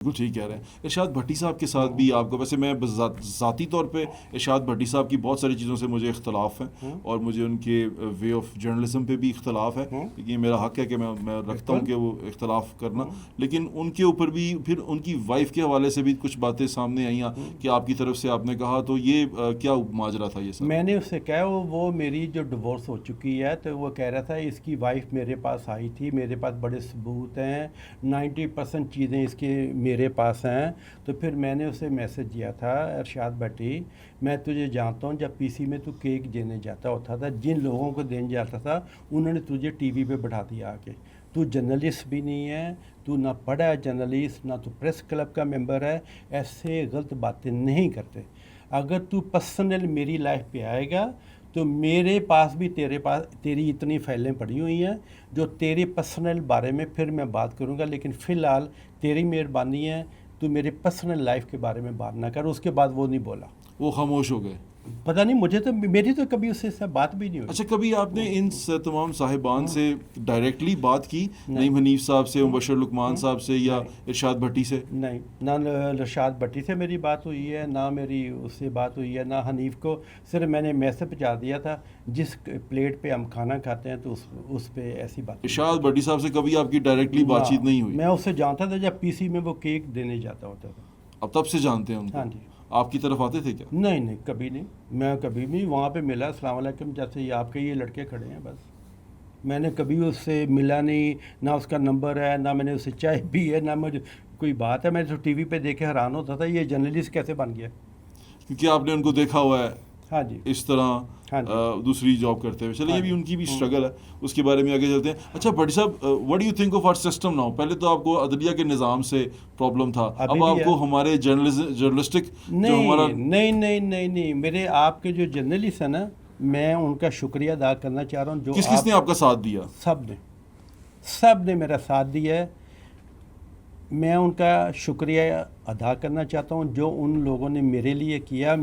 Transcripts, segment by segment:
بالکل ٹھیک کہہ رہے ہیں. ارشاد بھٹی صاحب کے ساتھ بھی آپ کو، ویسے میں ذاتی طور پہ ارشاد بھٹی صاحب کی بہت ساری چیزوں سے مجھے اختلاف ہیں، اور مجھے ان کے وے آف جرنلزم پہ بھی اختلاف ہے، یہ میرا حق ہے کہ میں رکھتا ہوں کہ وہ اختلاف کرنا. لیکن ان کے اوپر بھی پھر ان کی وائف کے حوالے سے بھی کچھ باتیں سامنے آئیں کہ آپ کی طرف سے آپ نے کہا، تو یہ کیا ماجرا تھا یہ سب؟ میں نے اس سے کہا وہ میری جو ڈیورس ہو چکی ہے، تو وہ کہہ رہا تھا اس کی وائف میرے پاس آئی تھی، میرے پاس بڑے ثبوت ہیں، 90% چیزیں اس کے میرے پاس ہیں. تو پھر میں نے اسے میسج دیا تھا، ارشاد بھٹی میں تجھے جانتا ہوں، جب پی سی میں تو کیک دینے جاتا ہوتا تھا، جن لوگوں کو دینے جاتا تھا انہوں نے تجھے ٹی وی پہ بٹھا دیا آ کے. تو جرنلسٹ بھی نہیں ہے، تو نہ پڑھا ہے جرنلسٹ، نہ تو پریس کلب کا ممبر ہے. ایسے غلط باتیں نہیں کرتے. اگر تو پرسنل میری لائف پہ آئے گا تو میرے پاس بھی تیری اتنی فائلیں پڑی ہوئی ہیں جو تیرے پرسنل بارے میں پھر میں بات کروں گا، لیکن فی الحال تیری مہربانی ہے تو میرے پرسنل لائف کے بارے میں بات نہ کر. اس کے بعد وہ نہیں بولا، وہ خاموش ہو گئے. پتہ نہیں، مجھے تو میری تو کبھی اس سے بات بھی نہیں ہوئی. اچھا، کبھی آپ نے ان تمام صاحبان سے ڈائریکٹلی بات کی؟ نعیم حنیف صاحب سے، مبشر لقمان صاحب سے، یا ارشاد بھٹی سے؟ نہیں، نہ ارشاد بھٹی سے میری بات ہوئی ہے، نہ میری اس سے بات ہوئی ہے، نہ حنیف کو. صرف میں نے میسج پہنچا دیا تھا جس پلیٹ پہ ہم کھانا کھاتے ہیں تو اس پہ ایسی بات. ارشاد بھٹی صاحب سے کبھی آپ کی ڈائریکٹلی بات چیت نہیں ہوئی؟ میں اس سے جانتا تھا جب پی سی میں وہ کیک دینے جاتا ہوتا تھا. اب تب سے جانتے ہیں ان کو؟ ہاں جی. آپ کی طرف آتے تھے کیا؟ نہیں، کبھی نہیں. میں کبھی بھی وہاں پہ ملا، السلام علیکم، جیسے یہ آپ کے یہ لڑکے کھڑے ہیں، بس. میں نے کبھی اس سے ملا نہیں، نہ اس کا نمبر ہے، نہ میں نے اس سے چائے پی ہے، نہ مجھے کوئی بات ہے. میں تو ٹی وی پہ دیکھے حیران ہوتا تھا یہ جرنلسٹ کیسے بن گیا. کیونکہ آپ نے ان کو دیکھا ہوا ہے ہاں جی، اس طرح دوسری جاب کرتے ہوئے. چلیے، یہ بھی ان کی بھی اسٹرگل ہے، اس کے بارے میں آگے چلتے ہیں. اچھا بھٹی صاحب، what do you think of our system now? پہلے تو آپ کو عدلیہ کے نظام سے پرابلم تھا، اب آپ کو ہمارے جرنلسٹک جو ہمارا... نہیں، میرے آپ کے جو جرنلسٹ ہیں نا، میں ان کا شکریہ ادا کرنا چاہ رہا ہوں. جو کس نے آپ کا ساتھ دیا؟ سب نے میرا ساتھ دیا ہے. میں ان کا شکریہ ادا کرنا چاہتا ہوں جو ان لوگوں نے میرے لیے کیا.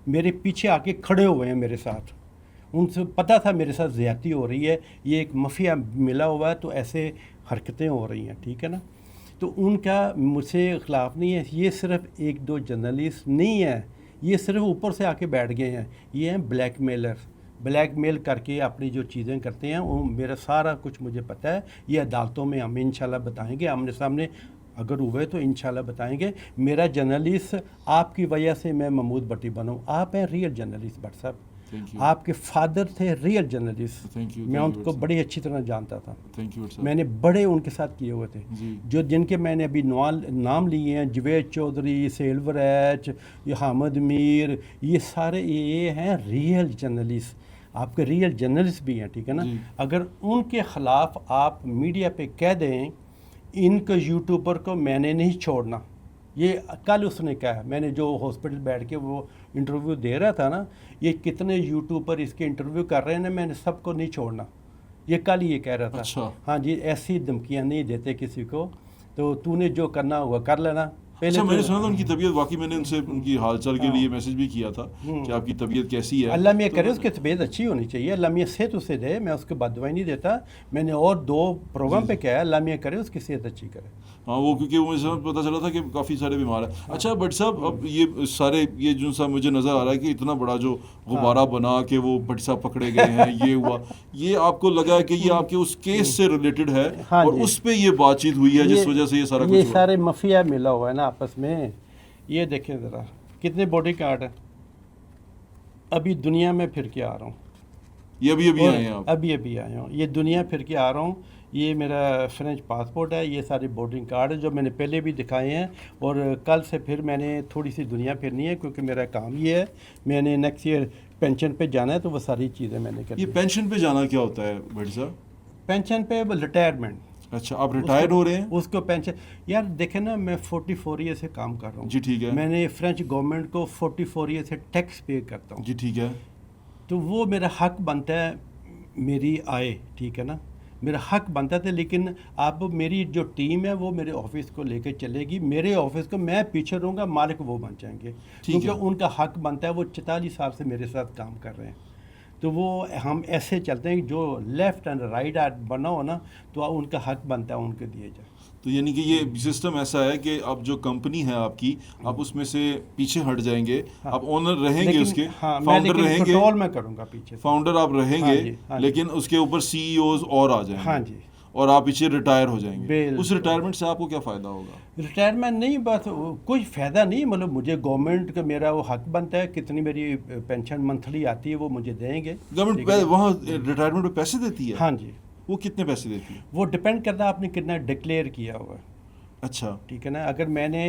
میرے پیچھے آ کے کھڑے ہوئے ہیں میرے ساتھ. ان سے پتہ تھا میرے ساتھ زیادتی ہو رہی ہے، یہ ایک مافیا ملا ہوا ہے، تو ایسے حرکتیں ہو رہی ہیں، ٹھیک ہے نا. تو ان کا مجھ سے اختلاف نہیں ہے. یہ صرف ایک دو جرنلسٹ نہیں ہیں، یہ صرف اوپر سے آ کے بیٹھ گئے ہیں. یہ ہیں بلیک بلیک میل کر کے اپنی جو چیزیں کرتے ہیں، وہ میرا سارا کچھ مجھے پتہ ہے. یہ عدالتوں میں ہم انشاءاللہ بتائیں گے، آمنے سامنے اگر ہوئے تو انشاءاللہ بتائیں گے. میرا جرنلسٹ آپ کی وجہ سے میں محمود بھٹی بنوں. آپ ہیں ریئل جرنلسٹ بھٹ صاحب. آپ کے فادر تھے ریئل جرنلسٹ. میں ان کو بڑی اچھی طرح جانتا تھا. میں نے بڑے ان کے ساتھ کیے ہوئے تھے، جو جن کے میں نے ابھی نام لیے ہیں، جوید چودھری، سیلور ایچ، یہ حامد میر، یہ سارے یہ ہیں ریئل جرنلسٹ. آپ کے ریئل جرنلسٹ بھی ہیں، ٹھیک ہے نا. اگر ان کے خلاف آپ میڈیا پہ کہہ دیں ان کو یوٹیوبر کو میں نے نہیں چھوڑنا، یہ کل اس نے کہا. میں نے جو ہاسپٹل بیٹھ کے وہ انٹرویو دے رہا تھا نا، یہ کتنے یوٹیوبر اس کے انٹرویو کر رہے ہیں نا، میں نے سب کو نہیں چھوڑنا، یہ کل یہ کہہ رہا تھا. ہاں جی، ایسی دھمکیاں نہیں دیتے کسی کو. تو نے جو کرنا ہوگا کر لینا. اچھا، میں نے سنا تھا ان کی طبیعت، واقعی میں نے ان سے ان کی حال چال کے لیے میسج بھی کیا تھا کہ آپ کی طبیعت کیسی ہے. اللہ میاں کرے اس کی طبیعت اچھی ہونی چاہیے. اللہ میاں صحت اسے دے، میں اس کو بد دعائی نہیں دیتا. میں نے اور 2 پروگرام پہ کہا ہے اللہ میاں کرے اس کی صحت اچھی کرے. ہاں، وہ کیونکہ مجھے پتہ چلا تھا کہ کافی سارے بیمار ہیں. اچھا بٹ صاحب، اب یہ سارے یہ جو سا مجھے نظر آ رہا ہے کہ اتنا بڑا جو غبارہ بنا کہ وہ بٹ صاحب پکڑے گئے ہیں، یہ ہوا، یہ آپ کو لگا کہ یہ آپ کے اس کیس سے ریلیٹڈ ہے اور اس پہ یہ بات چیت ہوئی ہے جس وجہ سے یہ سارا کچھ ہوا؟ یہ سارے مافیا ملا ہوا ہے نا آپس میں. یہ دیکھیں ذرا کتنے باڈی کارڈ ہیں. ابھی دنیا میں پھر کے آ رہا ہوں. یہ ابھی آئے ہیں آپ؟ ابھی آیا ہوں. یہ دنیا پھر کے آ رہا ہوں. یہ میرا فرینچ پاسپورٹ ہے. یہ سارے بورڈنگ کارڈ جو میں نے پہلے بھی دکھائے ہیں، اور کل سے پھر میں نے تھوڑی سی دنیا پھرنی ہے کیونکہ میرا کام یہ ہے. میں نے نیکسٹ ایئر پینشن پہ جانا ہے، تو وہ ساری چیزیں میں نے کر. یہ پینشن پہ جانا کیا ہوتا ہے بھٹی صاحب؟ پینشن پہ ریٹائرمنٹ. اچھا، آپ ریٹائر ہو رہے ہیں؟ اس کو پینشن. یار دیکھیں نا، میں 44 ایئر سے کام کر رہا ہوں. جی ٹھیک ہے. میں نے فرینچ گورنمنٹ کو 44 ایئر سے ٹیکس پے کرتا ہوں. جی ٹھیک ہے. تو وہ میرا حق بنتا ہے میری آئے، ٹھیک ہے نا، میرا حق بنتا تھا. لیکن اب میری جو ٹیم ہے وہ میرے آفس کو لے کے چلے گی. میرے آفس کو میں پیچھے رہوں گا، مالک وہ بن جائیں گے، کیونکہ ان کا حق بنتا ہے. وہ 44 سال سے میرے ساتھ کام کر رہے ہیں. تو وہ ہم ایسے چلتے ہیں کہ جو لیفٹ اینڈ رائٹ بنا ہو نا، تو ان کا حق بنتا ہے ان کو دیے جائے. تو یعنی کہ یہ سسٹم ایسا ہے کہ اب جو کمپنی ہے آپ کی، آپ اس میں سے پیچھے ہٹ جائیں گے، آپ اونر رہیں گے، اس کے فاؤنڈر رہیں گے، کنٹرول میں کروں گا پیچھے فاؤنڈر آپ رہیں گے، لیکن اس کے اوپر سی ای اوز اور آ جائیں گے، ہاں جی، اور آپ پیچھے ریٹائر ہو جائیں گے. اس ریٹائرمنٹ سے آپ کو کیا فائدہ ہوگا؟ ریٹائرمنٹ نہیں، بس کوئی فائدہ نہیں، مطلب مجھے گورنمنٹ کا میرا وہ حق بنتا ہے، کتنی میری پینشن منتھلی آتی ہے وہ مجھے دیں گے. گورنمنٹ وہاں ریٹائرمنٹ پہ پیسے دیتی ہے؟ ہاں جی. وہ کتنے پیسے دیتی ہے؟ وہ ڈپینڈ کرتا ہے آپ نے کتنا ڈکلیئر کیا ہوا ہے. اچھا، ٹھیک ہے نا. اگر میں نے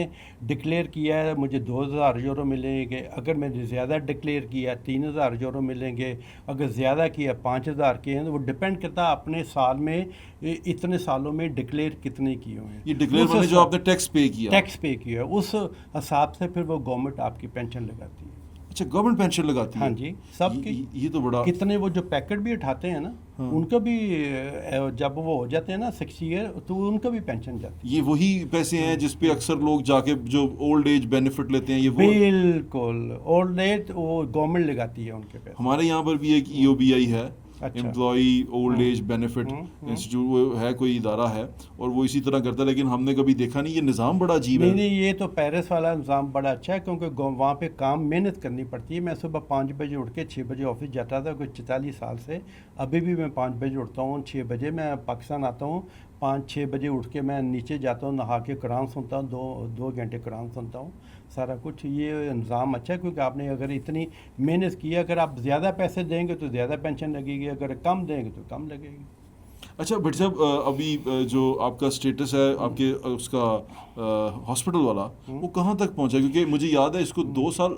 ڈکلیئر کیا ہے مجھے 2,000 یورو ملیں گے، اگر میں نے زیادہ ڈکلیئر کیا 3,000 یورو ملیں گے، اگر زیادہ کیا 5,000 کے ہیں. تو وہ ڈپینڈ کرتا ہے اپنے سال میں اتنے سالوں میں ڈکلیئر کتنے کیے ہوئے ہیں. یہ ڈکلیئر مانے جو آپ نے ٹیکس پے کیا، ٹیکس پے کیا ہے، اس حساب سے پھر وہ گورنمنٹ آپ کی پینشن لگاتی ہے. اچھا، گورنمنٹ پینشن لگاتی ہے؟ ہاں جی، سب کی. یہ تو بڑا کتنے وہ جو پیکٹ بھی اٹھاتے ہیں نا، ان کا بھی جب وہ ہو جاتے ہیں نا 60 ایئر تو ان کا بھی پینشن جاتی ہے. یہ وہی پیسے ہیں جس پہ اکثر لوگ جا کے جو اولڈ ایج بینیفٹ لیتے ہیں؟ یہ بالکل اولڈ ایج وہ گورنمنٹ لگاتی ہے ان کے پیسے. ہمارے یہاں پر بھی ایک ای او بی آئی ہے، employee old age benefit institute, وہ ہے کوئی ادارہ ہے، اور وہ اسی طرح کرتا ہے، لیکن ہم نے کبھی دیکھا نہیں. یہ نظام بڑا عجیب ہے. نہیں، یہ تو پیرس والا نظام بڑا اچھا ہے، کیونکہ وہاں پہ کام محنت کرنی پڑتی ہے. میں صبح 5 بجے اٹھ کے 6 بجے آفس جاتا تھا کوئی 44 سال سے. ابھی بھی میں 5 بجے اٹھتا ہوں، 6 بجے میں پاکستان آتا ہوں. 5-6 بجے اٹھ کے میں نیچے جاتا ہوں، نہا کے قرآن سنتا ہوں، 2 گھنٹے قرآن سنتا ہوں. سارا کچھ یہ نظام اچھا ہے، کیونکہ آپ نے اگر اتنی محنت کی، اگر آپ زیادہ پیسے دیں گے تو زیادہ پینشن لگے گی، اگر کم دیں گے تو کم لگے گی. اچھا بھٹ صاحب، ابھی جو آپ کا اسٹیٹس ہے آپ کے اس کا ہاسپٹل والا، وہ کہاں تک پہنچا؟ کیونکہ مجھے یاد ہے اس کو 2 سال،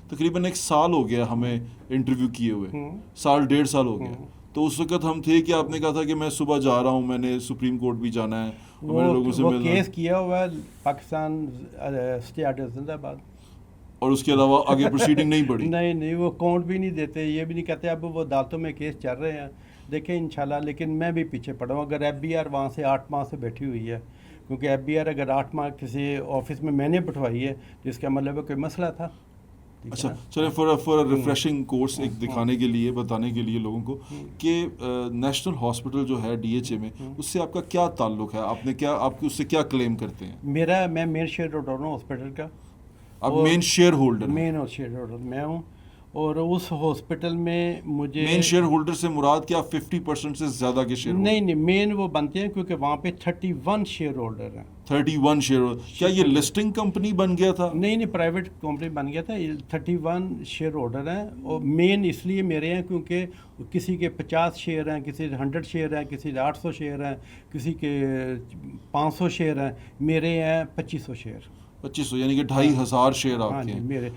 تقریباً 1 سال ہو گیا ہمیں انٹرویو کیے ہوئے، 1.5 سال ہو گیا. تو اس وقت ہم تھے کہ آپ نے کہا تھا کہ میں صبح جا رہا ہوں، میں نے سپریم کورٹ بھی جانا ہے، میں نے لوگوں سے وہ ملنا. کیس کیا ہوا ہے پاکستان اسٹے آرڈر زندہ باد، اور اس کے علاوہ آگے پروسیڈنگ نہیں بڑھی؟ نہیں، وہ کاؤنٹ بھی نہیں دیتے، یہ بھی نہیں کہتے. اب وہ عدالتوں میں کیس چل رہے ہیں، دیکھیں انشاءاللہ. لیکن میں بھی پیچھے پڑا ہوں. اگر ایف بی آر وہاں سے 8 ماہ سے بیٹھی ہوئی ہے، کیونکہ ایف بی آر اگر 8 ماہ کسی آفس میں نے بٹھوائی ہے تو اس کا مطلب ہے کوئی مسئلہ تھا. اچھا چلیں، فور ریفریشنگ کورس ایک دکھانے کے لیے، بتانے کے لیے لوگوں کو کہ نیشنل ہاسپٹل جو ہے ڈی ایچ اے میں، اس سے آپ کا کیا تعلق ہے؟ آپ اس سے کیا کلیم کرتے ہیں؟ میں مین شیئر ہولڈر ہوں ہاسپٹل کا. آپ مین شیئر ہولڈر؟ مین شیئر ہولڈر میں ہوں. اور اس ہاسپٹل میں مجھے مین شیئر ہولڈر سے مراد کیا 50% سے زیادہ کے شیئر؟ نہیں، مین وہ بنتے ہیں کیونکہ وہاں پہ 31 شیئر ہولڈر ہیں. 31 شیئر ہولڈر. کیا یہ لسٹنگ کمپنی بن گیا تھا؟ نہیں، پرائیویٹ کمپنی بن گیا تھا. 31 شیئر ہولڈر ہیں، اور مین اس لیے میرے ہیں کیونکہ کسی کے 50 شیئر ہیں، کسی کے 100 شیئر ہیں، کسی کے 800 شیئر ہیں، کسی کے 500 شیئر ہیں. میرے ہیں 2500 شیئر. 2500، یعنی کہ 2500 شیئر آپ کے ہیں. میرے